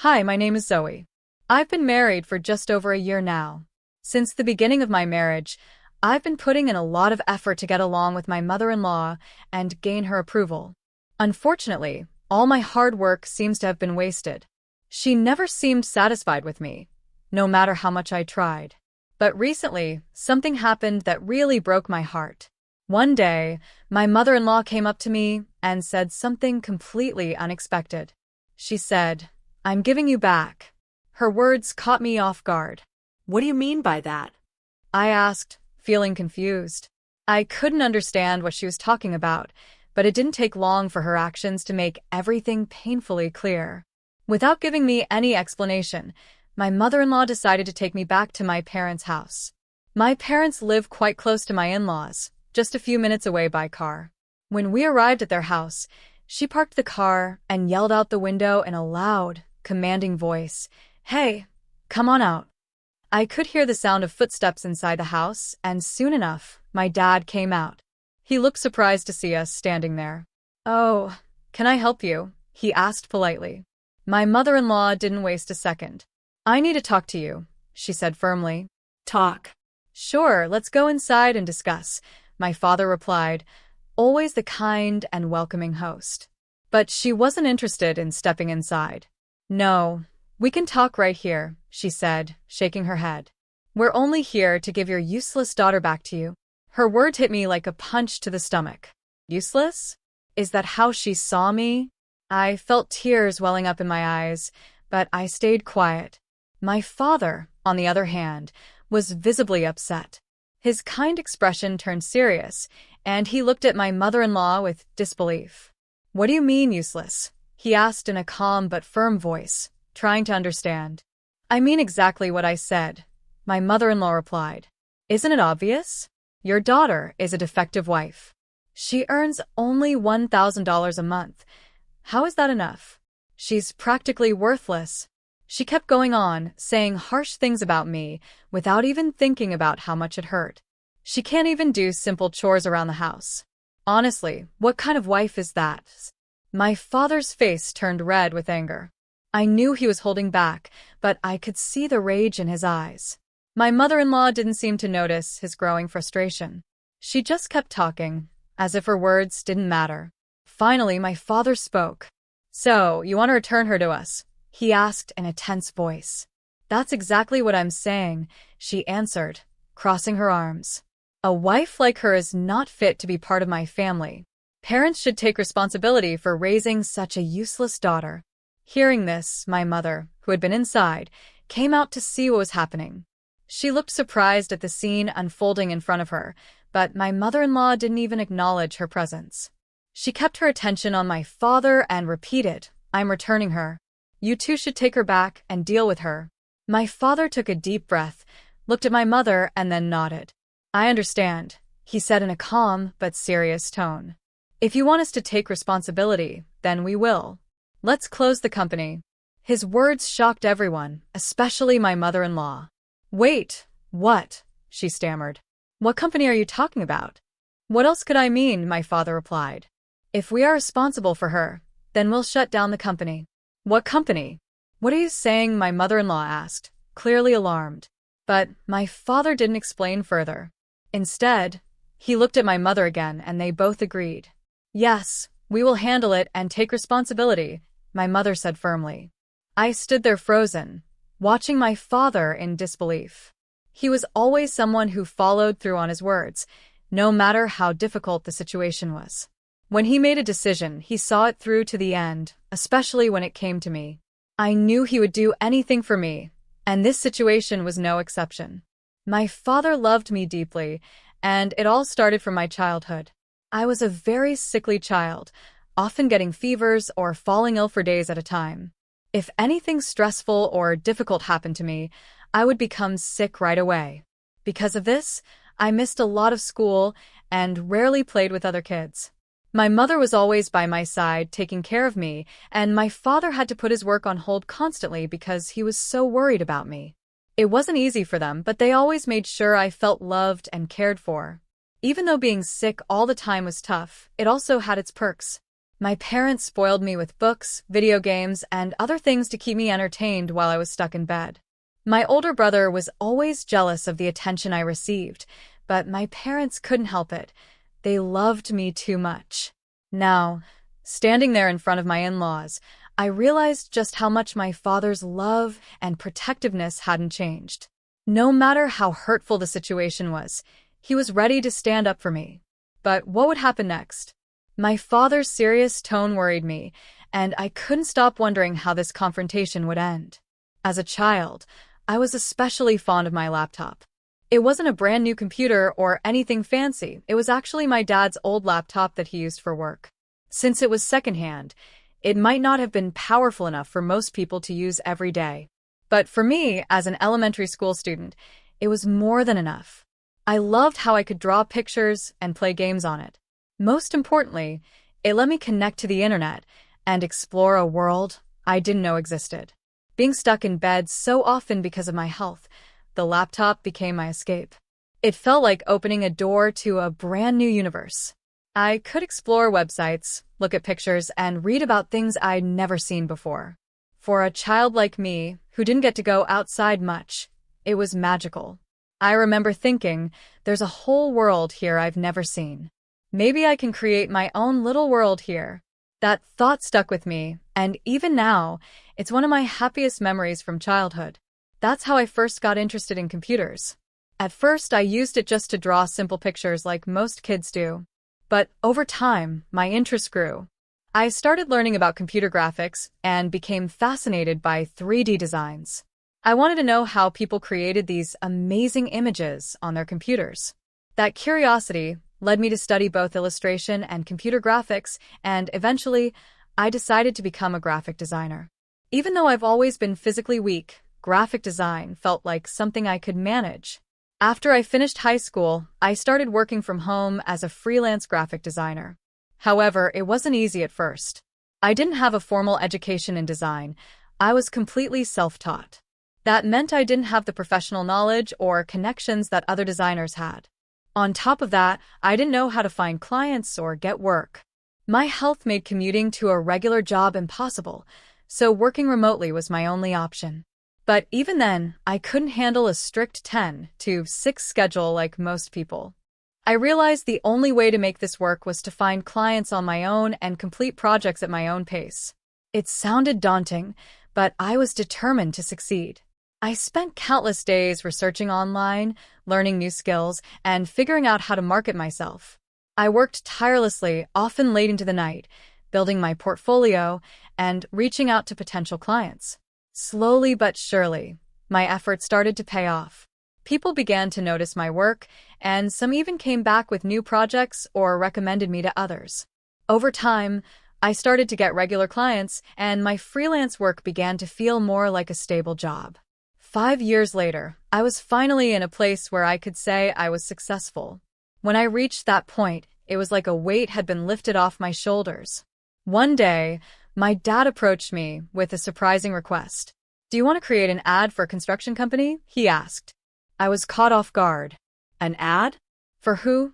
Hi, my name is Zoe. I've been married for just over a year now. Since the beginning of my marriage, I've been putting in a lot of effort to get along with my mother-in-law and gain her approval. Unfortunately, all my hard work seems to have been wasted. She never seemed satisfied with me, no matter how much I tried. But recently, something happened that really broke my heart. One day, my mother-in-law came up to me and said something completely unexpected. She said, "I'm giving you back." Her words caught me off guard. What do you mean by that? I asked, feeling confused. I couldn't understand what she was talking about, but it didn't take long for her actions to make everything painfully clear. Without giving me any explanation, my mother-in-law decided to take me back to my parents' house. My parents live quite close to my in-laws, just a few minutes away by car. When we arrived at their house, she parked the car and yelled out the window in a loud, commanding voice, "Hey, come on out." I could hear the sound of footsteps inside the house, and soon enough, my dad came out. He looked surprised to see us standing there. "Oh, can I help you?" he asked politely. My mother-in-law didn't waste a second. "I need to talk to you," she said firmly. Talk. "Sure, let's go inside and discuss," my father replied, always the kind and welcoming host. But she wasn't interested in stepping inside. "No, we can talk right here," she said, shaking her head. "We're only here to give your useless daughter back to you." Her words hit me like a punch to the stomach. Useless? Is that how she saw me? I felt tears welling up in my eyes, but I stayed quiet. My father, on the other hand, was visibly upset. His kind expression turned serious, and he looked at my mother-in-law with disbelief. "What do you mean, useless?" he asked in a calm but firm voice, trying to understand. "I mean exactly what I said," my mother-in-law replied. "Isn't it obvious? Your daughter is a defective wife. She earns only $1,000 a month. How is that enough? She's practically worthless." She kept going on, saying harsh things about me, without even thinking about how much it hurt. "She can't even do simple chores around the house. Honestly, what kind of wife is that?" My father's face turned red with anger. I knew he was holding back, but I could see the rage in his eyes. My mother-in-law didn't seem to notice his growing frustration. She just kept talking, as if her words didn't matter. Finally, my father spoke. "So, you want to return her to us?" he asked in a tense voice. "That's exactly what I'm saying," she answered, crossing her arms. "A wife like her is not fit to be part of my family. Parents should take responsibility for raising such a useless daughter." Hearing this, my mother, who had been inside, came out to see what was happening. She looked surprised at the scene unfolding in front of her, but my mother-in-law didn't even acknowledge her presence. She kept her attention on my father and repeated, "I'm returning her. You two should take her back and deal with her." My father took a deep breath, looked at my mother, and then nodded. "I understand," he said in a calm but serious tone. "If you want us to take responsibility, then we will. Let's close the company." His words shocked everyone, especially my mother-in-law. "Wait, what?" she stammered. "What company are you talking about?" "What else could I mean?" my father replied. "If we are responsible for her, then we'll shut down the company." "What company? What are you saying?" my mother-in-law asked, clearly alarmed. But my father didn't explain further. Instead, he looked at my mother again and they both agreed. "Yes, we will handle it and take responsibility," my mother said firmly. I stood there frozen, watching my father in disbelief. He was always someone who followed through on his words, no matter how difficult the situation was. When he made a decision, he saw it through to the end, especially when it came to me. I knew he would do anything for me, and this situation was no exception. My father loved me deeply, and it all started from my childhood. I was a very sickly child, often getting fevers or falling ill for days at a time. If anything stressful or difficult happened to me, I would become sick right away. Because of this, I missed a lot of school and rarely played with other kids. My mother was always by my side taking care of me, and my father had to put his work on hold constantly because he was so worried about me. It wasn't easy for them, but they always made sure I felt loved and cared for. Even though being sick all the time was tough, it also had its perks. My parents spoiled me with books, video games, and other things to keep me entertained while I was stuck in bed. My older brother was always jealous of the attention I received, but my parents couldn't help it. They loved me too much. Now, standing there in front of my in-laws, I realized just how much my father's love and protectiveness hadn't changed. No matter how hurtful the situation was, he was ready to stand up for me. But what would happen next? My father's serious tone worried me, and I couldn't stop wondering how this confrontation would end. As a child, I was especially fond of my laptop. It wasn't a brand new computer or anything fancy. It was actually my dad's old laptop that he used for work. Since it was secondhand, it might not have been powerful enough for most people to use every day. But for me, as an elementary school student, it was more than enough. I loved how I could draw pictures and play games on it. Most importantly, it let me connect to the internet and explore a world I didn't know existed. Being stuck in bed so often because of my health, the laptop became my escape. It felt like opening a door to a brand new universe. I could explore websites, look at pictures, and read about things I'd never seen before. For a child like me, who didn't get to go outside much, it was magical. I remember thinking, there's a whole world here I've never seen. Maybe I can create my own little world here. That thought stuck with me, and even now, it's one of my happiest memories from childhood. That's how I first got interested in computers. At first, I used it just to draw simple pictures like most kids do. But over time, my interest grew. I started learning about computer graphics and became fascinated by 3D designs. I wanted to know how people created these amazing images on their computers. That curiosity led me to study both illustration and computer graphics, and eventually, I decided to become a graphic designer. Even though I've always been physically weak, graphic design felt like something I could manage. After I finished high school, I started working from home as a freelance graphic designer. However, it wasn't easy at first. I didn't have a formal education in design. I was completely self-taught. That meant I didn't have the professional knowledge or connections that other designers had. On top of that, I didn't know how to find clients or get work. My health made commuting to a regular job impossible, so working remotely was my only option. But even then, I couldn't handle a strict 10 to 6 schedule like most people. I realized the only way to make this work was to find clients on my own and complete projects at my own pace. It sounded daunting, but I was determined to succeed. I spent countless days researching online, learning new skills, and figuring out how to market myself. I worked tirelessly, often late into the night, building my portfolio and reaching out to potential clients. Slowly but surely, my efforts started to pay off. People began to notice my work, and some even came back with new projects or recommended me to others. Over time, I started to get regular clients, and my freelance work began to feel more like a stable job. 5 years later, I was finally in a place where I could say I was successful. When I reached that point, it was like a weight had been lifted off my shoulders. One day, my dad approached me with a surprising request. "Do you want to create an ad for a construction company?" he asked. I was caught off guard. An ad? "For who?"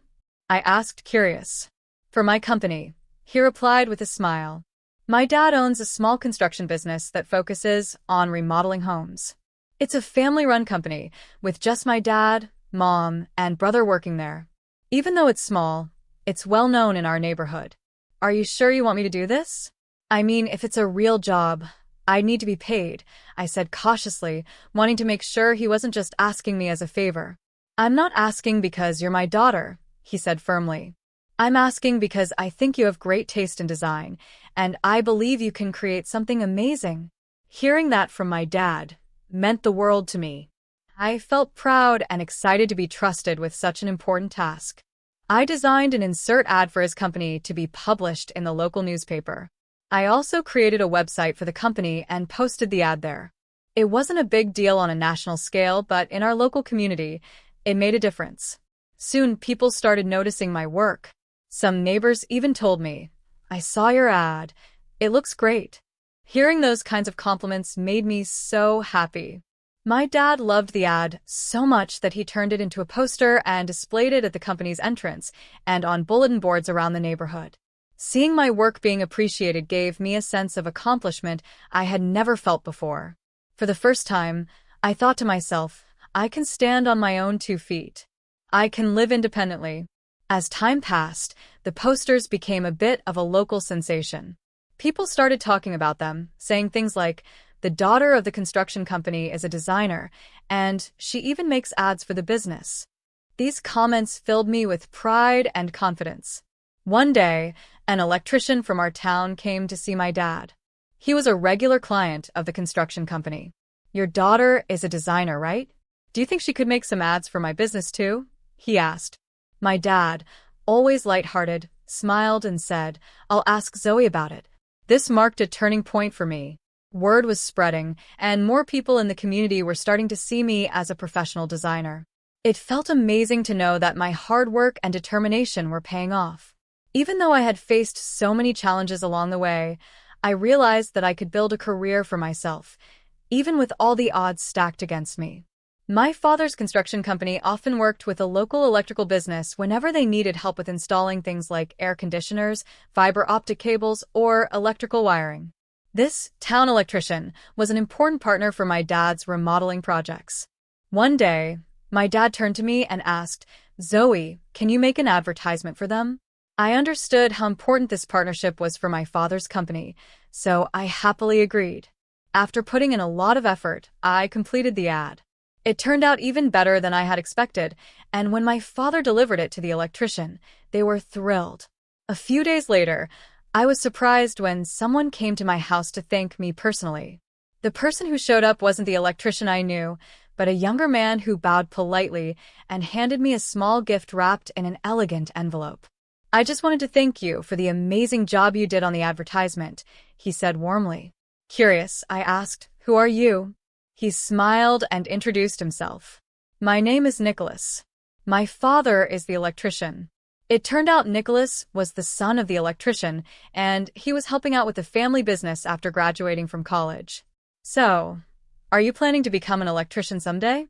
I asked, curious. "For my company," he replied with a smile. "My dad owns a small construction business that focuses on remodeling homes. It's a family-run company with just my dad, mom, and brother working there. Even though it's small, it's well known in our neighborhood. Are you sure you want me to do this?" "I mean, if it's a real job, I need to be paid," I said cautiously, wanting to make sure he wasn't just asking me as a favor. "I'm not asking because you're my daughter," he said firmly. "I'm asking because I think you have great taste in design, and I believe you can create something amazing." Hearing that from my dad meant the world to me. I felt proud and excited to be trusted with such an important task. I designed an insert ad for his company to be published in the local newspaper. I also created a website for the company and posted the ad there. It wasn't a big deal on a national scale, but in our local community, it made a difference. Soon, people started noticing my work. Some neighbors even told me, "I saw your ad. It looks great." Hearing those kinds of compliments made me so happy. My dad loved the ad so much that he turned it into a poster and displayed it at the company's entrance and on bulletin boards around the neighborhood. Seeing my work being appreciated gave me a sense of accomplishment I had never felt before. For the first time, I thought to myself, I can stand on my own 2 feet. I can live independently. As time passed, the posters became a bit of a local sensation. People started talking about them, saying things like, "The daughter of the construction company is a designer, and she even makes ads for the business." These comments filled me with pride and confidence. One day, an electrician from our town came to see my dad. He was a regular client of the construction company. "Your daughter is a designer, right? Do you think she could make some ads for my business too?" he asked. My dad, always lighthearted, smiled and said, "I'll ask Zoe about it." This marked a turning point for me. Word was spreading, and more people in the community were starting to see me as a professional designer. It felt amazing to know that my hard work and determination were paying off. Even though I had faced so many challenges along the way, I realized that I could build a career for myself, even with all the odds stacked against me. My father's construction company often worked with a local electrical business whenever they needed help with installing things like air conditioners, fiber optic cables, or electrical wiring. This town electrician was an important partner for my dad's remodeling projects. One day, my dad turned to me and asked, "Zoe, can you make an advertisement for them?" I understood how important this partnership was for my father's company, so I happily agreed. After putting in a lot of effort, I completed the ad. It turned out even better than I had expected, and when my father delivered it to the electrician, they were thrilled. A few days later, I was surprised when someone came to my house to thank me personally. The person who showed up wasn't the electrician I knew, but a younger man who bowed politely and handed me a small gift wrapped in an elegant envelope. "I just wanted to thank you for the amazing job you did on the advertisement," he said warmly. Curious, I asked, "Who are you?" He smiled and introduced himself. "My name is Nicholas. My father is the electrician." It turned out Nicholas was the son of the electrician, and he was helping out with the family business after graduating from college. "So, are you planning to become an electrician someday?"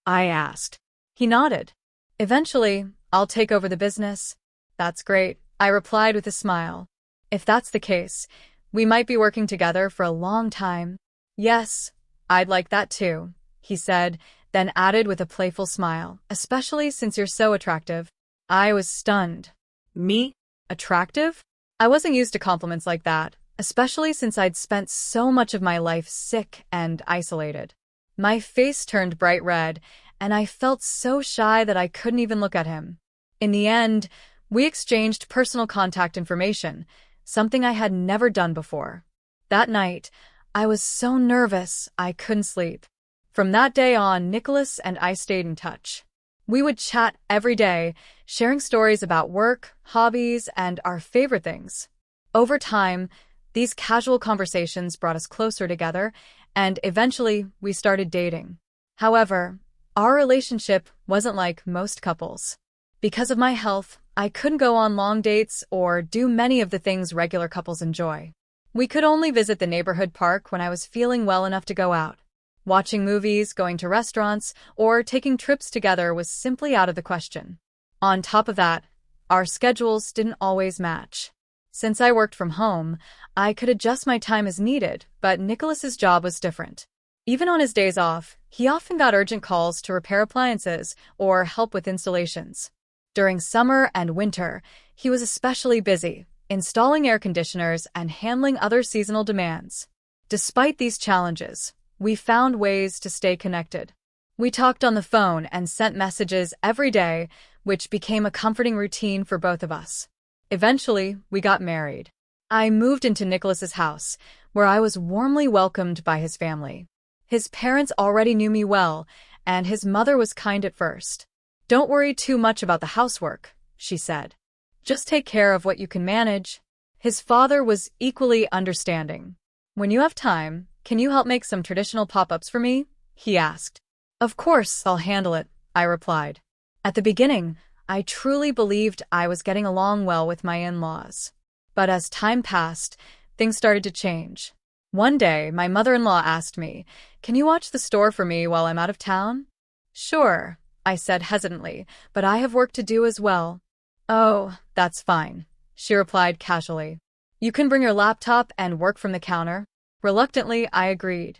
I asked. He nodded. "Eventually, I'll take over the business." "That's great," I replied with a smile. "If that's the case, we might be working together for a long time." "Yes, I'd like that too," he said, then added with a playful smile, "especially since you're so attractive." I was stunned. Me? Attractive? I wasn't used to compliments like that, especially since I'd spent so much of my life sick and isolated. My face turned bright red, and I felt so shy that I couldn't even look at him. In the end, we exchanged personal contact information, something I had never done before. That night, I was so nervous I couldn't sleep. From that day on, Nicholas and I stayed in touch. We would chat every day, sharing stories about work, hobbies, and our favorite things. Over time, these casual conversations brought us closer together, and eventually we started dating. However, our relationship wasn't like most couples. Because of my health, I couldn't go on long dates or do many of the things regular couples enjoy. We could only visit the neighborhood park when I was feeling well enough to go out. Watching movies, going to restaurants, or taking trips together was simply out of the question. On top of that, our schedules didn't always match. Since I worked from home, I could adjust my time as needed, but Nicholas's job was different. Even on his days off, he often got urgent calls to repair appliances or help with installations. During summer and winter, he was especially busy, installing air conditioners and handling other seasonal demands. Despite these challenges, we found ways to stay connected. We talked on the phone and sent messages every day, which became a comforting routine for both of us. Eventually, we got married. I moved into Nicholas's house, where I was warmly welcomed by his family. His parents already knew me well, and his mother was kind at first. "Don't worry too much about the housework," she said. "Just take care of what you can manage." His father was equally understanding. "When you have time, can you help make some traditional pop-ups for me?" he asked. "Of course, I'll handle it," I replied. At the beginning, I truly believed I was getting along well with my in-laws. But as time passed, things started to change. One day, my mother-in-law asked me, "Can you watch the store for me while I'm out of town?" "Sure," I said hesitantly, "but I have work to do as well." "Oh, that's fine," she replied casually. You can bring your laptop and work from the counter. Reluctantly, I agreed.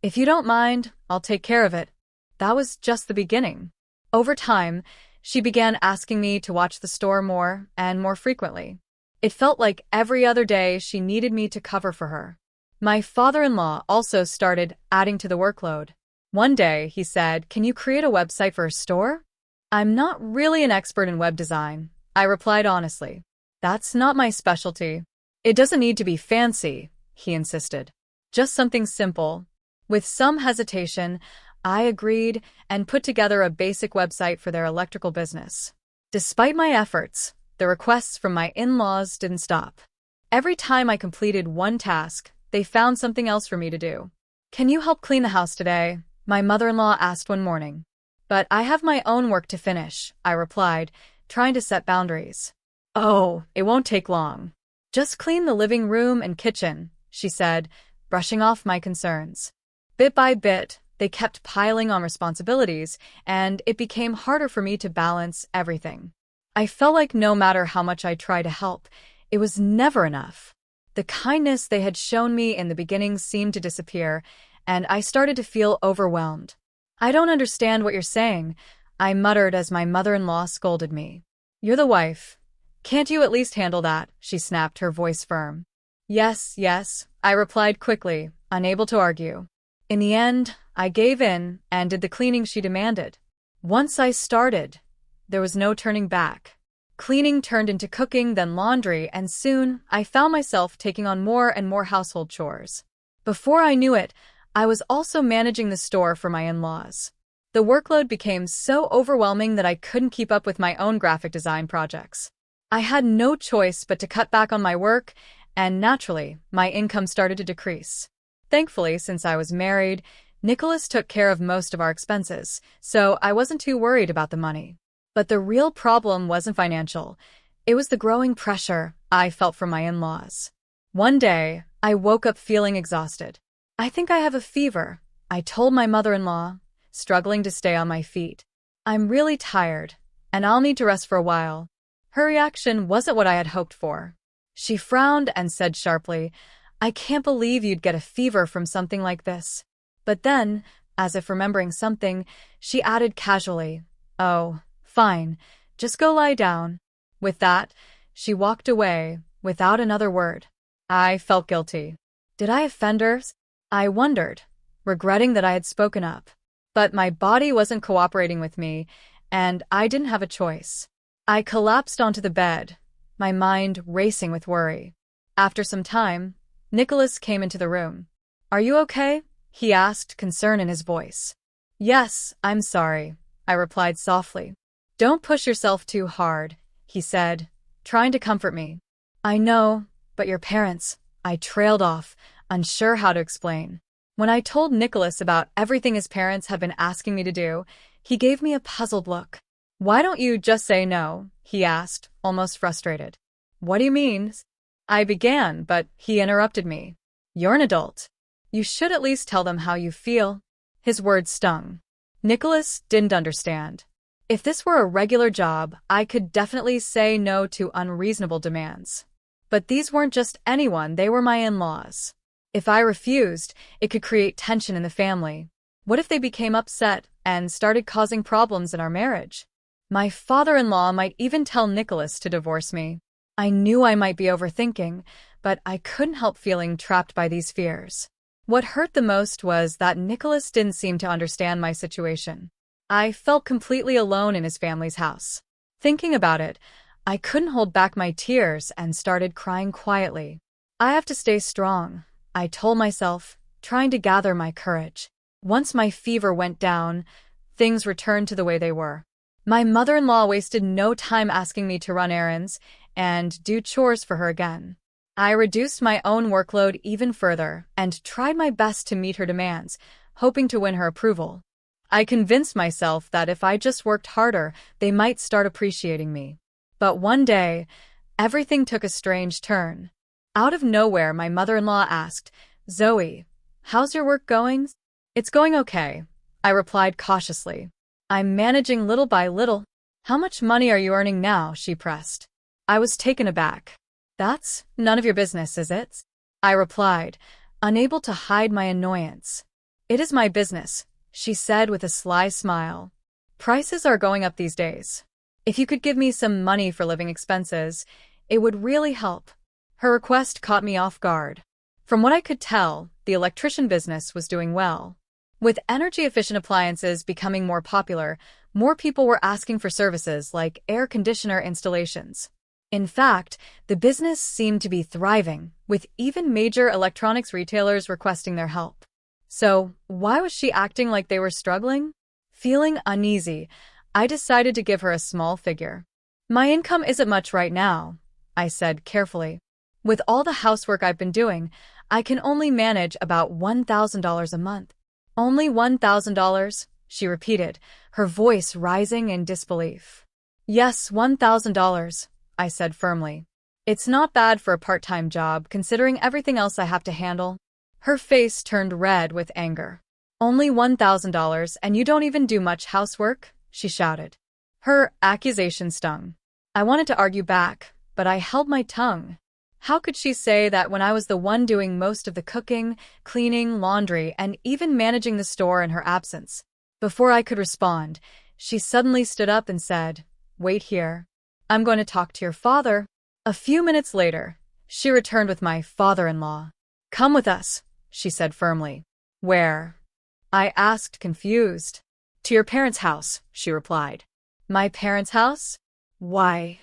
If you don't mind, I'll take care of it. That was just the beginning. Over time, she began asking me to watch the store more and more frequently. It felt like every other day she needed me to cover for her. My father-in-law also started adding to the workload. One day, he said, "Can you create a website for a store?" I'm not really an expert in web design, I replied honestly. That's not my specialty. It doesn't need to be fancy, he insisted. Just something simple. With some hesitation, I agreed and put together a basic website for their electrical business. Despite my efforts, the requests from my in-laws didn't stop. Every time I completed one task, they found something else for me to do. Can you help clean the house today? My mother-in-law asked one morning. But I have my own work to finish, I replied, trying to set boundaries. Oh, it won't take long. Just clean the living room and kitchen, she said, brushing off my concerns. Bit by bit, they kept piling on responsibilities, and it became harder for me to balance everything. I felt like no matter how much I tried to help, it was never enough. The kindness they had shown me in the beginning seemed to disappear, and I started to feel overwhelmed. I don't understand what you're saying, I muttered as my mother-in-law scolded me. You're the wife. Can't you at least handle that? She snapped, her voice firm. Yes, I replied quickly, unable to argue. In the end, I gave in and did the cleaning she demanded. Once I started, there was no turning back. Cleaning turned into cooking, then laundry, and soon I found myself taking on more and more household chores. Before I knew it, I was also managing the store for my in-laws. The workload became so overwhelming that I couldn't keep up with my own graphic design projects. I had no choice but to cut back on my work, and naturally, my income started to decrease. Thankfully, since I was married, Nicholas took care of most of our expenses, so I wasn't too worried about the money. But the real problem wasn't financial. It was the growing pressure I felt from my in-laws. One day, I woke up feeling exhausted. I think I have a fever, I told my mother-in-law, struggling to stay on my feet. I'm really tired, and I'll need to rest for a while. Her reaction wasn't what I had hoped for. She frowned and said sharply, I can't believe you'd get a fever from something like this. But then, as if remembering something, she added casually, Oh, fine, just go lie down. With that, she walked away, without another word. I felt guilty. Did I offend her? I wondered, regretting that I had spoken up. But my body wasn't cooperating with me, and I didn't have a choice. I collapsed onto the bed, my mind racing with worry. After some time, Nicholas came into the room. Are you okay? He asked, concern in his voice. Yes, I'm sorry, I replied softly. Don't push yourself too hard, he said, trying to comfort me. I know, but your parents, I trailed off, unsure how to explain. When I told Nicholas about everything his parents had been asking me to do, he gave me a puzzled look. Why don't you just say no? He asked, almost frustrated. What do you mean? I began, but he interrupted me. You're an adult. You should at least tell them how you feel. His words stung. Nicholas didn't understand. If this were a regular job, I could definitely say no to unreasonable demands. But these weren't just anyone, they were my in-laws. If I refused, it could create tension in the family. What if they became upset and started causing problems in our marriage? My father-in-law might even tell Nicholas to divorce me. I knew I might be overthinking, but I couldn't help feeling trapped by these fears. What hurt the most was that Nicholas didn't seem to understand my situation. I felt completely alone in his family's house. Thinking about it, I couldn't hold back my tears and started crying quietly. I have to stay strong, I told myself, trying to gather my courage. Once my fever went down, things returned to the way they were. My mother-in-law wasted no time asking me to run errands and do chores for her again. I reduced my own workload even further and tried my best to meet her demands, hoping to win her approval. I convinced myself that if I just worked harder, they might start appreciating me. But one day, everything took a strange turn. Out of nowhere, my mother-in-law asked, Zoe, how's your work going? It's going okay, I replied cautiously. I'm managing little by little. How much money are you earning now? She pressed. I was taken aback. That's none of your business, is it? I replied, unable to hide my annoyance. It is my business, she said with a sly smile. Prices are going up these days. If you could give me some money for living expenses, it would really help. Her request caught me off guard. From what I could tell, the electrician business was doing well. With energy-efficient appliances becoming more popular, more people were asking for services like air conditioner installations. In fact, the business seemed to be thriving, with even major electronics retailers requesting their help. So, why was she acting like they were struggling? Feeling uneasy, I decided to give her a small figure. My income isn't much right now, I said carefully. With all the housework I've been doing, I can only manage about $1,000 a month. Only $1,000, she repeated, her voice rising in disbelief. Yes, $1,000, I said firmly. It's not bad for a part-time job, considering everything else I have to handle. Her face turned red with anger. Only $1,000, and you don't even do much housework? She shouted. Her accusation stung. I wanted to argue back, but I held my tongue. How could she say that when I was the one doing most of the cooking, cleaning, laundry, and even managing the store in her absence? Before I could respond, she suddenly stood up and said, "Wait here. I'm going to talk to your father." A few minutes later, she returned with my father-in-law. "Come with us," she said firmly. "Where?" I asked, confused. "To your parents' house," she replied. "My parents' house? Why?"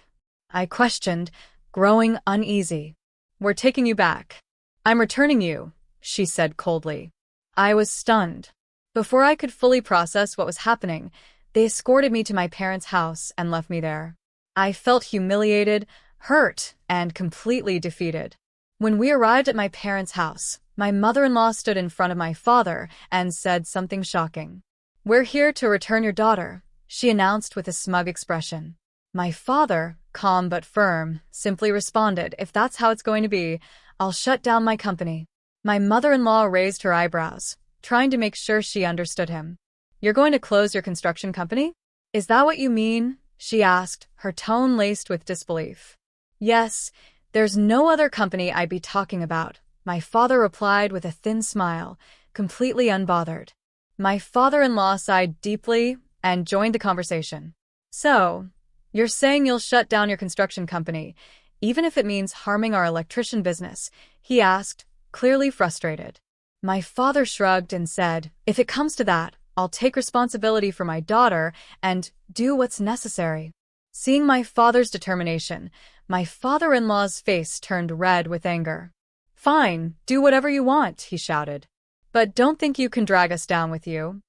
I questioned, growing uneasy. "We're taking you back." "I'm returning you," she said coldly. I was stunned. Before I could fully process what was happening, they escorted me to my parents' house and left me there. I felt humiliated, hurt, and completely defeated. When we arrived at my parents' house, my mother-in-law stood in front of my father and said something shocking. "We're here to return your daughter," she announced with a smug expression. My father, calm but firm, simply responded, "If that's how it's going to be, I'll shut down my company." My mother-in-law raised her eyebrows, trying to make sure she understood him. "You're going to close your construction company? Is that what you mean?" she asked, her tone laced with disbelief. "Yes, there's no other company I'd be talking about," my father replied with a thin smile, completely unbothered. My father-in-law sighed deeply and joined the conversation. "So, you're saying you'll shut down your construction company, even if it means harming our electrician business?" he asked, clearly frustrated. My father shrugged and said, "If it comes to that, I'll take responsibility for my daughter and do what's necessary." Seeing my father's determination, my father-in-law's face turned red with anger. "Fine, do whatever you want," he shouted. "But don't think you can drag us down with you."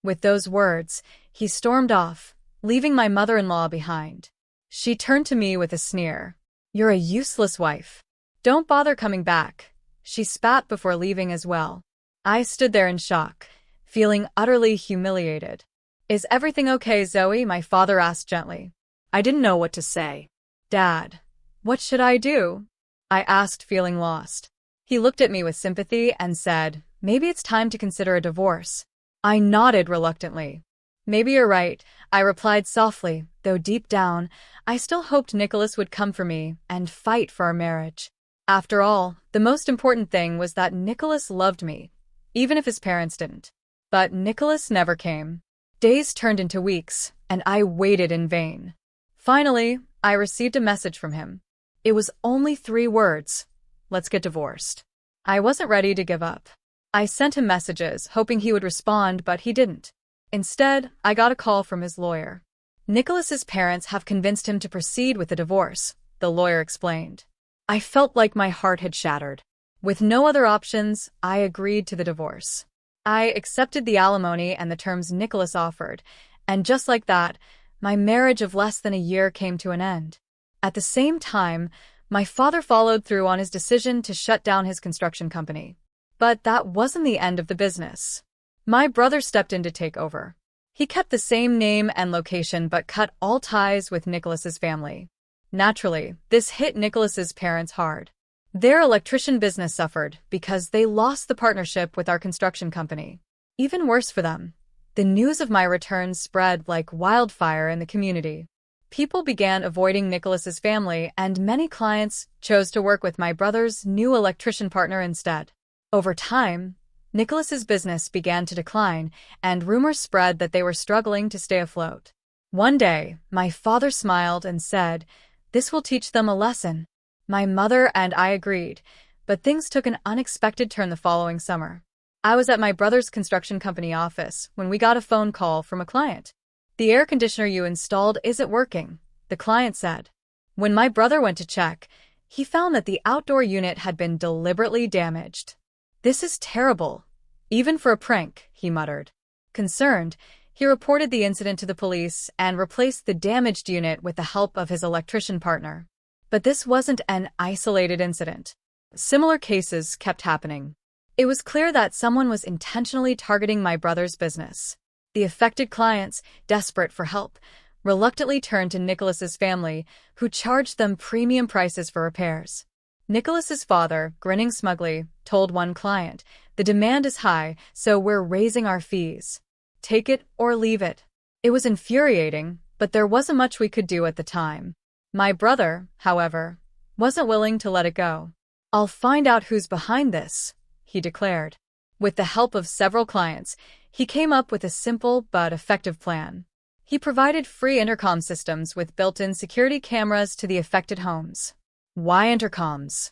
With those words, he stormed off, leaving my mother-in-law behind. She turned to me with a sneer. "You're a useless wife. Don't bother coming back." She spat before leaving as well. I stood there in shock, feeling utterly humiliated. "Is everything okay, Zoe?" my father asked gently. I didn't know what to say. "Dad, what should I do?" I asked, feeling lost. He looked at me with sympathy and said, "Maybe it's time to consider a divorce." I nodded reluctantly. "Maybe you're right," I replied softly, though deep down, I still hoped Nicholas would come for me and fight for our marriage. After all, the most important thing was that Nicholas loved me, even if his parents didn't. But Nicholas never came. Days turned into weeks, and I waited in vain. Finally, I received a message from him. It was only 3 words: "Let's get divorced." I wasn't ready to give up. I sent him messages, hoping he would respond, but he didn't. Instead, I got a call from his lawyer. "Nicholas's parents have convinced him to proceed with the divorce," the lawyer explained. I felt like my heart had shattered. With no other options, I agreed to the divorce. I accepted the alimony and the terms Nicholas offered, and just like that, my marriage of less than a year came to an end. At the same time, my father followed through on his decision to shut down his construction company. But that wasn't the end of the business. My brother stepped in to take over. He kept the same name and location but cut all ties with Nicholas's family. Naturally, this hit Nicholas's parents hard. Their electrician business suffered because they lost the partnership with our construction company. Even worse for them, the news of my return spread like wildfire in the community. People began avoiding Nicholas's family, and many clients chose to work with my brother's new electrician partner instead. Over time, Nicholas's business began to decline, and rumors spread that they were struggling to stay afloat. One day, my father smiled and said, "This will teach them a lesson." My mother and I agreed, but things took an unexpected turn the following summer. I was at my brother's construction company office when we got a phone call from a client. "The air conditioner you installed isn't working," the client said. When my brother went to check, he found that the outdoor unit had been deliberately damaged. "This is terrible, even for a prank," he muttered. Concerned, he reported the incident to the police and replaced the damaged unit with the help of his electrician partner. But this wasn't an isolated incident. Similar cases kept happening. It was clear that someone was intentionally targeting my brother's business. The affected clients, desperate for help, reluctantly turned to Nicholas's family, who charged them premium prices for repairs. Nicholas's father, grinning smugly, told one client, "The demand is high, so we're raising our fees. Take it or leave it." It was infuriating, but there wasn't much we could do at the time. My brother, however, wasn't willing to let it go. "I'll find out who's behind this," he declared. With the help of several clients, he came up with a simple but effective plan. He provided free intercom systems with built-in security cameras to the affected homes. "Why intercoms?"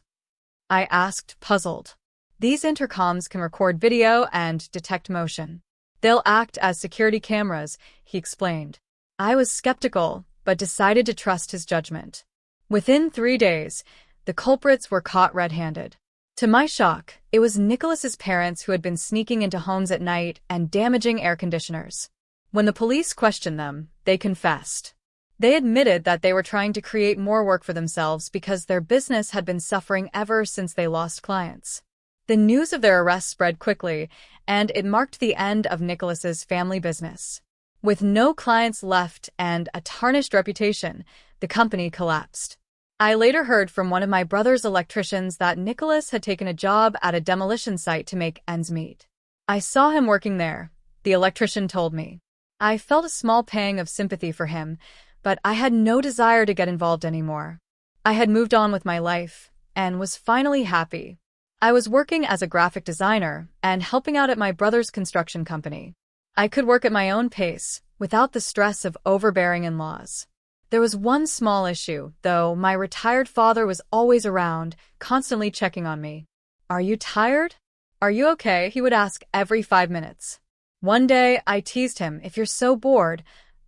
I asked, puzzled. "These intercoms can record video and detect motion. They'll act as security cameras," he explained. I was skeptical, but decided to trust his judgment. Within 3 days, the culprits were caught red-handed. To my shock, it was Nicholas's parents who had been sneaking into homes at night and damaging air conditioners. When the police questioned them, they confessed. They admitted that they were trying to create more work for themselves because their business had been suffering ever since they lost clients. The news of their arrest spread quickly, and it marked the end of Nicholas's family business. With no clients left and a tarnished reputation, the company collapsed. I later heard from one of my brother's electricians that Nicholas had taken a job at a demolition site to make ends meet. "I saw him working there," the electrician told me. I felt a small pang of sympathy for him, but I had no desire to get involved anymore. I had moved on with my life and was finally happy. I was working as a graphic designer and helping out at my brother's construction company. I could work at my own pace, without the stress of overbearing in-laws. There was one small issue, though. My retired father was always around, constantly checking on me. "Are you tired? Are you okay?" he would ask every 5 minutes. One day, I teased him, "If you're so bored,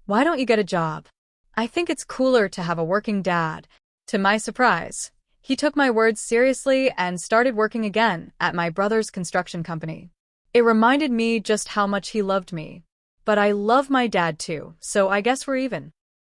why don't you get a job? I think it's cooler to have a working dad." To my surprise, he took my words seriously and started working again at my brother's construction company. It reminded me just how much he loved me. But I love my dad too, so I guess we're even.